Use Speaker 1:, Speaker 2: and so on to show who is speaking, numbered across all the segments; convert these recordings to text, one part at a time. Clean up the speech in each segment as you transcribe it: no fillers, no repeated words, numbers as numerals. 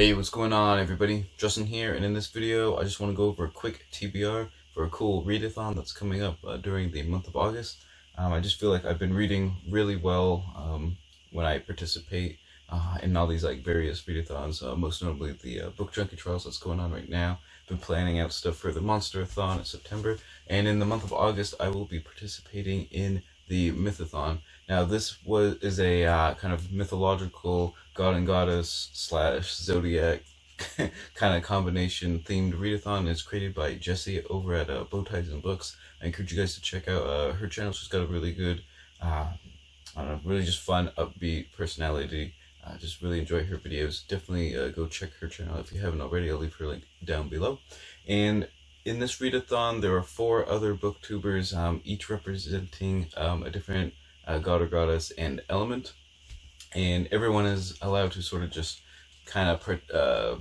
Speaker 1: Hey, what's going on everybody? Justin here, and in this video I just want to go over a quick TBR for a cool readathon that's coming up during the month of August. I just feel like I've been reading really well when I participate in all these like various readathons, most notably the book junkie trials that's going on right now. Been planning out stuff for the Monsterathon in September, and in the month of August I will be participating in the Mythathon. Now this is a kind of mythological god and goddess slash zodiac kind of combination themed readathon. It's created by Jessie over at Bowties and Books. I encourage you guys to check out her channel. She's got a really good, I don't know, really just fun, upbeat personality. Just really enjoy her videos. Definitely go check her channel if you haven't already. I'll leave her link down below. And in this readathon, there are 4 other booktubers, each representing a different god or goddess and element, and everyone is allowed to sort of just kind of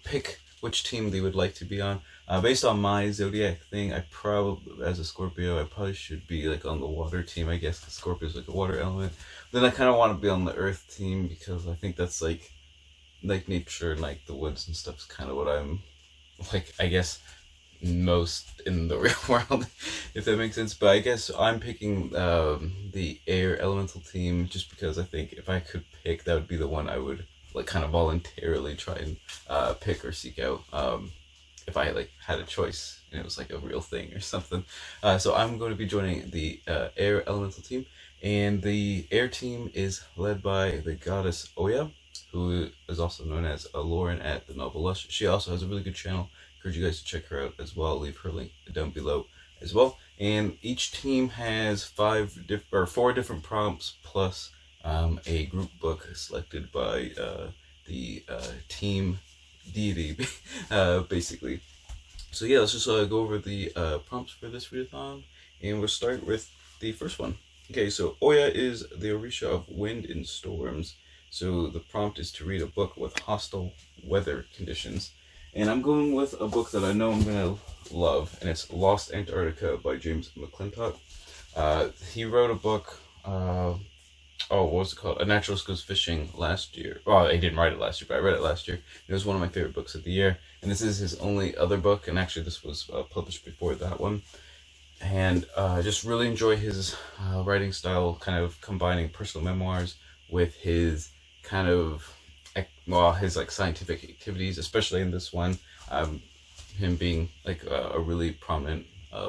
Speaker 1: pick which team they would like to be on. Based on my zodiac thing, I probably, as a Scorpio, I probably should be like on the water team, I guess, because Scorpio is like a water element. Then I kind of want to be on the earth team because I think that's like nature and like the woods and stuff is kind of what I'm like, I guess, most in the real world, if that makes sense. But I guess I'm picking the air elemental team just because I think if I could pick, that would be the one I would like kind of voluntarily try and pick or seek out if I like had a choice and it was like a real thing or something. So I'm going to be joining the air elemental team, and the air team is led by the goddess Oya, who is also known as Lauren at the Novel Lush. She also has a really good channel. Encourage you guys to check her out as well. I'll leave her link down below as well. And each team has 4 different prompts plus a group book selected by the team deity, basically. So yeah, let's just go over the prompts for this readathon, and we'll start with the first one. Okay, so Oya is the Orisha of wind and storms. So the prompt is to read a book with hostile weather conditions. And I'm going with a book that I know I'm going to love, and it's Lost Antarctica by James McClintock. He wrote a book, what was it called? A Naturalist Goes Fishing last year. Well, he didn't write it last year, but I read it last year. It was one of my favorite books of the year, and this is his only other book, and actually this was published before that one. And just really enjoy his writing style, kind of combining personal memoirs with his kind of his like scientific activities, especially in this one, him being like a really prominent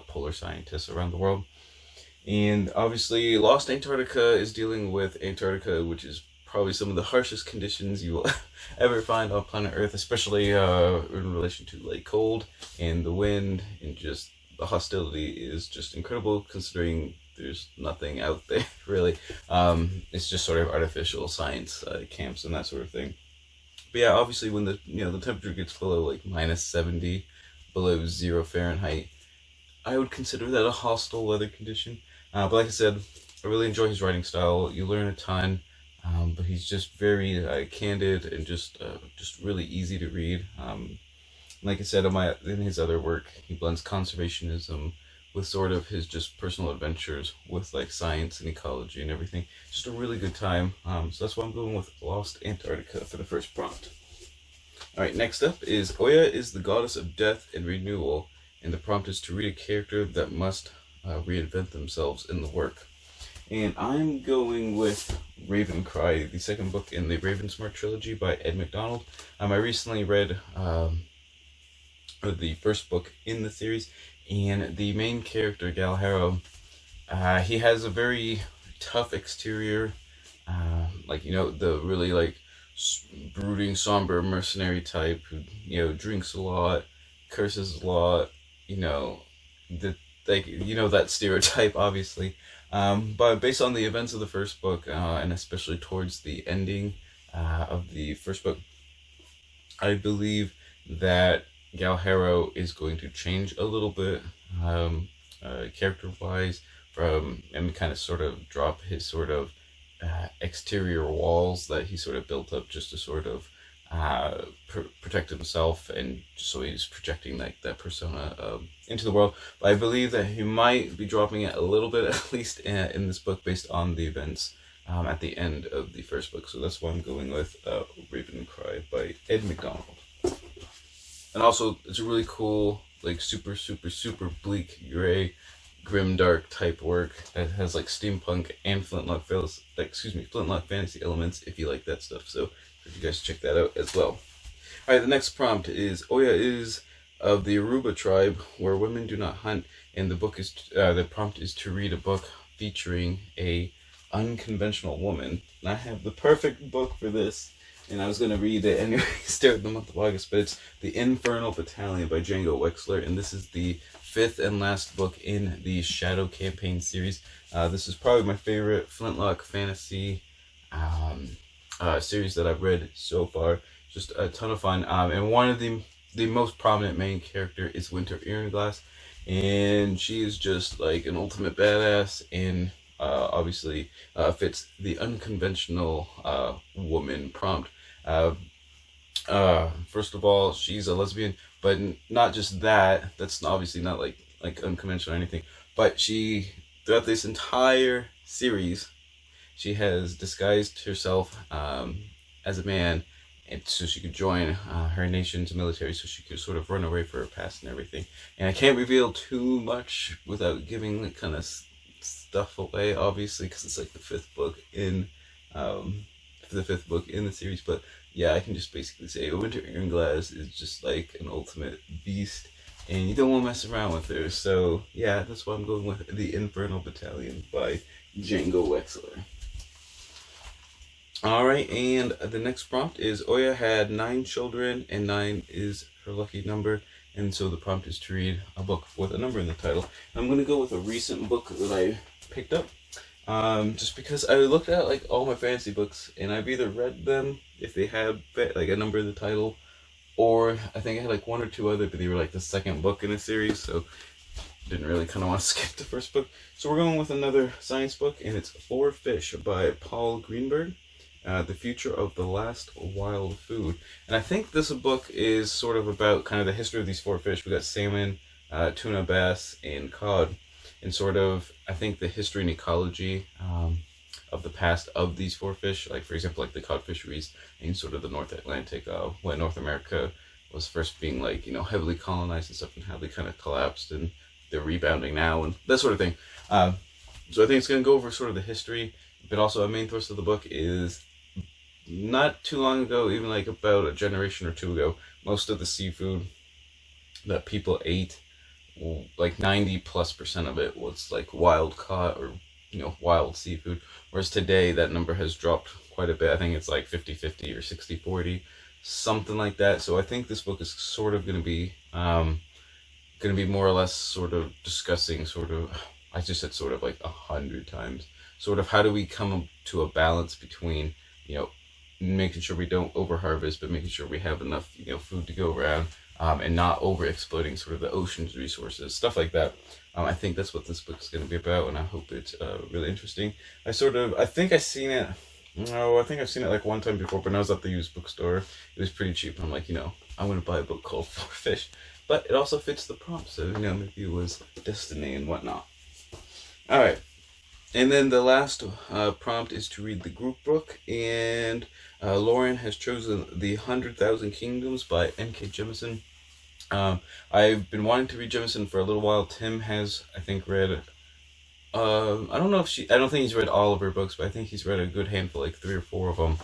Speaker 1: polar scientist around the world. And obviously Lost Antarctica is dealing with Antarctica, which is probably some of the harshest conditions you will ever find on planet Earth, especially in relation to like cold and the wind, and just the hostility is just incredible considering there's nothing out there really. It's just sort of artificial science camps and that sort of thing. But yeah, obviously when the the temperature gets below like -70, below 0 Fahrenheit, I would consider that a hostile weather condition. But like I said, I really enjoy his writing style. You learn a ton, but he's just very candid and just really easy to read. Like I said, in his other work, he blends conservationism with sort of his just personal adventures with like science and ecology and everything. Just a really good time. So that's why I'm going with Lost Antarctica for the first prompt. Alright, next up is Oya is the goddess of death and renewal, and the prompt is to read a character that must reinvent themselves in the work. And I'm going with Ravencry, the second book in the Ravensmark trilogy by Ed McDonald. I recently read the first book in the series, and the main character, Galahero, he has a very tough exterior, like, the really like brooding, somber mercenary type who, drinks a lot, curses a lot, that stereotype, obviously. But based on the events of the first book, and especially towards the ending of the first book, I believe that Galahero is going to change a little bit, character-wise, and kind of sort of drop his sort of exterior walls that he sort of built up just to sort of protect himself, and so he's projecting like that persona into the world. But I believe that he might be dropping it a little bit, at least in this book, based on the events at the end of the first book. So that's why I'm going with Raven Cry by Ed McDonald. And also, it's a really cool, like super bleak, gray, grimdark type work. It has like steampunk and flintlock fantasy elements if you like that stuff. So if you guys check that out as well. All right, the next prompt is Oya is of the Aruba tribe where women do not hunt, and the prompt is to read a book featuring a unconventional woman. And I have the perfect book for this, and I was going to read it anyways during the month of August, but it's The Infernal Pettalia by Django Wexler, and this is the 5th and last book in the Shadow Campaign series. This is probably my favorite Flintlock fantasy series that I've read so far. Just a ton of fun, and one of the most prominent main character is Winter Earnglass, and she is just like an ultimate badass, and obviously fits the unconventional woman prompt. First of all, she's a lesbian, but not just that. That's obviously not like unconventional or anything. But she, throughout this entire series, she has disguised herself as a man, and so she could join her nation's military, so she could sort of run away from her past and everything. And I can't reveal too much without giving the kind of stuff away, obviously, because it's like the 5th book in the series. But yeah, I can just basically say Winter Earnglass is just like an ultimate beast, and you don't want to mess around with her. So yeah, that's why I'm going with The Infernal Battalion by Django Wexler. Alright, and the next prompt is Oya had 9 children, and 9 is her lucky number, and so the prompt is to read a book with a number in the title. I'm going to go with a recent book that I picked up, just because I looked at like all my fantasy books, and I've either read them if they had like a number in the title, or I think I had like 1 or 2 other, but they were like the second book in a series, so didn't really kind of want to skip the first book. So we're going with another science book, and it's Oarfish by Paul Greenberg. The Future of the Last Wild Food. And I think this book is sort of about kind of the history of these 4 fish. We got salmon, tuna, bass, and cod. And sort of, I think, the history and ecology of the past of these 4 fish. Like, for example, like the cod fisheries in sort of the North Atlantic, when North America was first being, like, you know, heavily colonized and stuff, and how they kind of collapsed and they're rebounding now and that sort of thing. So I think it's going to go over sort of the history, but also a main thrust of the book is not too long ago, even like about a generation or 2 ago, most of the seafood that people ate, like 90+% of it was like wild caught or, you know, wild seafood. Whereas today that number has dropped quite a bit. I think it's like 50-50 or 60-40, something like that. So I think this book is sort of going to be more or less sort of discussing sort of, I just said sort of like 100 times, sort of how do we come to a balance between, you know, making sure we don't overharvest, but making sure we have enough, you know, food to go around, and not over exploiting sort of the ocean's resources, stuff like that. I think that's what this book is going to be about, and I hope it's really interesting. I think I've seen it like 1 time before, but when I was at the used bookstore, it was pretty cheap. I'm like, you know, I'm going to buy a book called 4 Fish, but it also fits the prompt, so, you know, maybe it was destiny and whatnot. All right. And then the last prompt is to read the group book, and Lauren has chosen The 100,000 Kingdoms by N.K. Jemisin. I've been wanting to read Jemisin for a little while. Tim has, I think, read, I don't think he's read all of her books, but I think he's read a good handful, like 3 or 4 of them.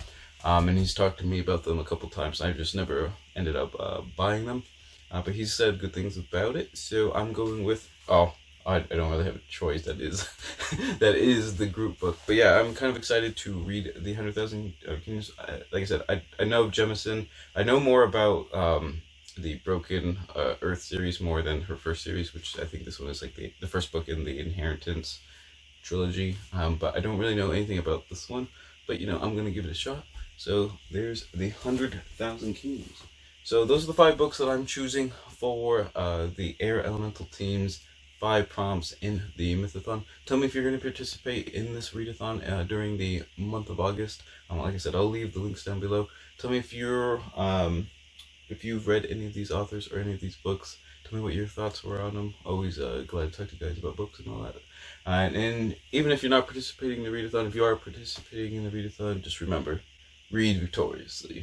Speaker 1: And he's talked to me about them a couple times. I just never ended up buying them. But he's said good things about it, so I'm going with, I don't really have a choice. That is the group book. But yeah, I'm kind of excited to read The 100,000 Kingdoms. Like I said, I know Jemisin. I know more about the Broken Earth series more than her first series, which I think this one is like the first book in the Inheritance trilogy. But I don't really know anything about this one. But, you know, I'm going to give it a shot. So there's The 100,000 Kingdoms. So those are the 5 books that I'm choosing for the Air Elemental Team's 5 prompts in the Mythathon. Tell me if you're going to participate in this readathon during the month of August. Like I said, I'll leave the links down below. Tell me if you've read any of these authors or any of these books. Tell me what your thoughts were on them. Always glad to talk to you guys about books and all that. And even if you're not participating in the readathon, if you are participating in the readathon, just remember, read victoriously.